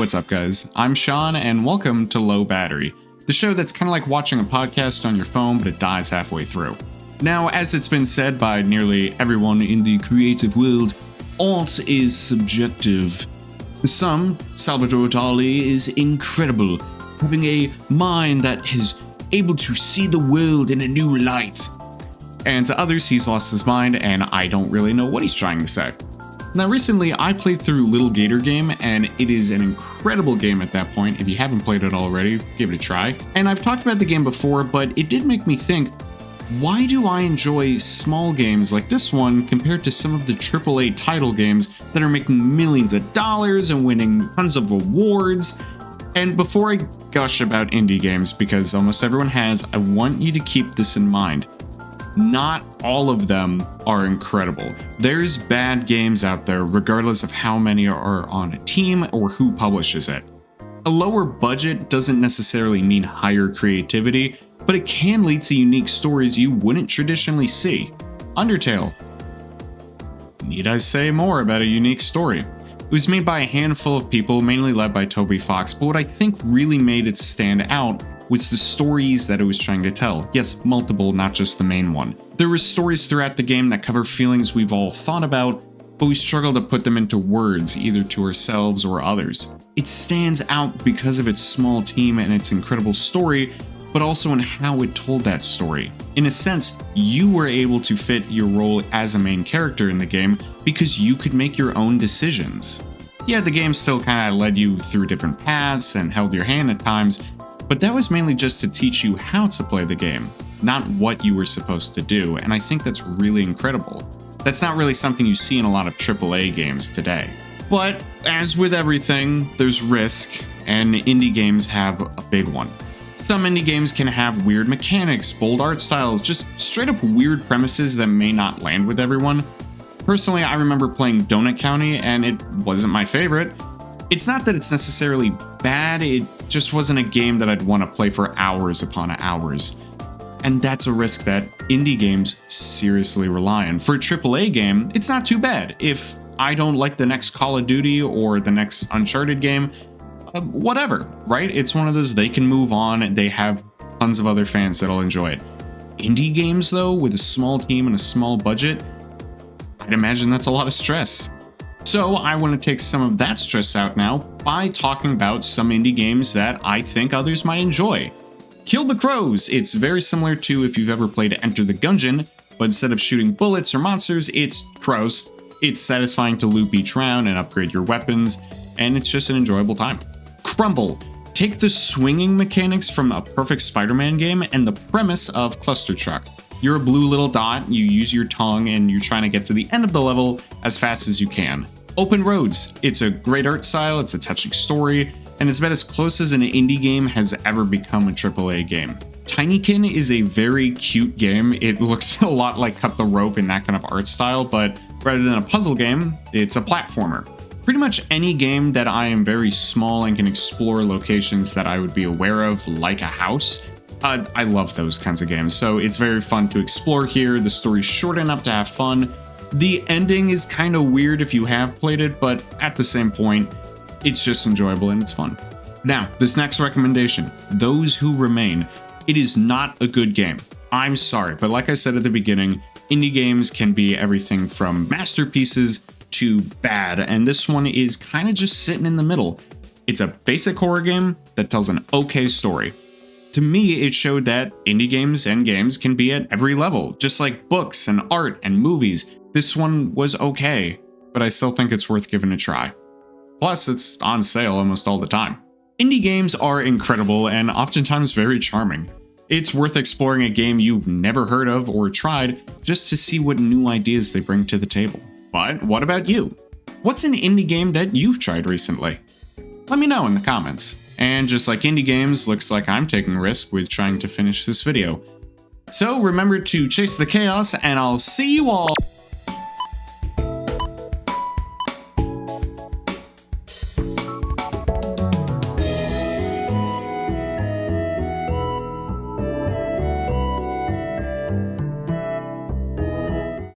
what's up guys? I'm Sean and welcome to Low Battery, the show that's kind of like watching a podcast on your phone but it dies halfway through. Now, as it's been said by nearly everyone in the creative world, art is subjective. To some, Salvador Dali is incredible, having a mind that is able to see the world in a new light. And to others, he's lost his mind and I don't really know what he's trying to say. Now recently, I played through Little Gator Game, and it is an incredible game at that point. If you haven't played it already, give it a try. And I've talked about the game before, but it did make me think, why do I enjoy small games like this one compared to some of the AAA title games that are making millions of dollars and winning tons of awards? And before I gush about indie games, because almost everyone has, I want you to keep this in mind. Not all of them are incredible. There's bad games out there regardless of how many are on a team or who publishes it. A lower budget doesn't necessarily mean higher creativity, but it can lead to unique stories you wouldn't traditionally see. Undertale. Need I say more about a unique story? It was made by a handful of people, mainly led by Toby Fox, but what I think really made it stand out was the stories that it was trying to tell. Yes, multiple, not just the main one. There were stories throughout the game that cover feelings we've all thought about, but we struggle to put them into words, either to ourselves or others. It stands out because of its small team and its incredible story, but also in how it told that story. In a sense, you were able to fit your role as a main character in the game because you could make your own decisions. Yeah, the game still kind of led you through different paths and held your hand at times, but that was mainly just to teach you how to play the game, not what you were supposed to do, and I think that's really incredible. That's not really something you see in a lot of AAA games today. But as with everything, there's risk, and indie games have a big one. Some indie games can have weird mechanics, bold art styles, just straight up weird premises that may not land with everyone. Personally, I remember playing Donut County, and it wasn't my favorite. It's not that it's necessarily bad, it just wasn't a game that I'd want to play for hours upon hours. And that's a risk that indie games seriously rely on. For a AAA game, it's not too bad. If I don't like the next Call of Duty or the next Uncharted game, whatever, right? It's one of those, they can move on and they have tons of other fans that'll enjoy it. Indie games though, with a small team and a small budget, I'd imagine that's a lot of stress. So I want to take some of that stress out now by talking about some indie games that I think others might enjoy. Kill the Crows. It's very similar to if you've ever played Enter the Gungeon, but instead of shooting bullets or monsters, it's crows. It's satisfying to loop each round and upgrade your weapons, and it's just an enjoyable time. Crumble. Take the swinging mechanics from a perfect Spider-Man game and the premise of Cluster Truck. You're a blue little dot, you use your tongue, and you're trying to get to the end of the level as fast as you can. Open Roads. It's a great art style, it's a touching story, and it's about as close as an indie game has ever become a AAA game. Tinykin is a very cute game. It looks a lot like Cut the Rope in that kind of art style, but rather than a puzzle game, it's a platformer. Pretty much any game that I am very small and can explore locations that I would be aware of, like a house, I love those kinds of games, so it's very fun to explore here. The story's short enough to have fun. The ending is kind of weird if you have played it, but at the same point, it's just enjoyable and it's fun. Now, this next recommendation, Those Who Remain. It is not a good game. I'm sorry, but like I said at the beginning, indie games can be everything from masterpieces to bad, and this one is kind of just sitting in the middle. It's a basic horror game that tells an okay story. To me, it showed that indie games and games can be at every level, just like books and art and movies. This one was okay, but I still think it's worth giving a try. Plus, it's on sale almost all the time. Indie games are incredible and oftentimes very charming. It's worth exploring a game you've never heard of or tried just to see what new ideas they bring to the table. But what about you? What's an indie game that you've tried recently? Let me know in the comments. And just like indie games, looks like I'm taking a risk with trying to finish this video. So remember to chase the chaos, and I'll see you all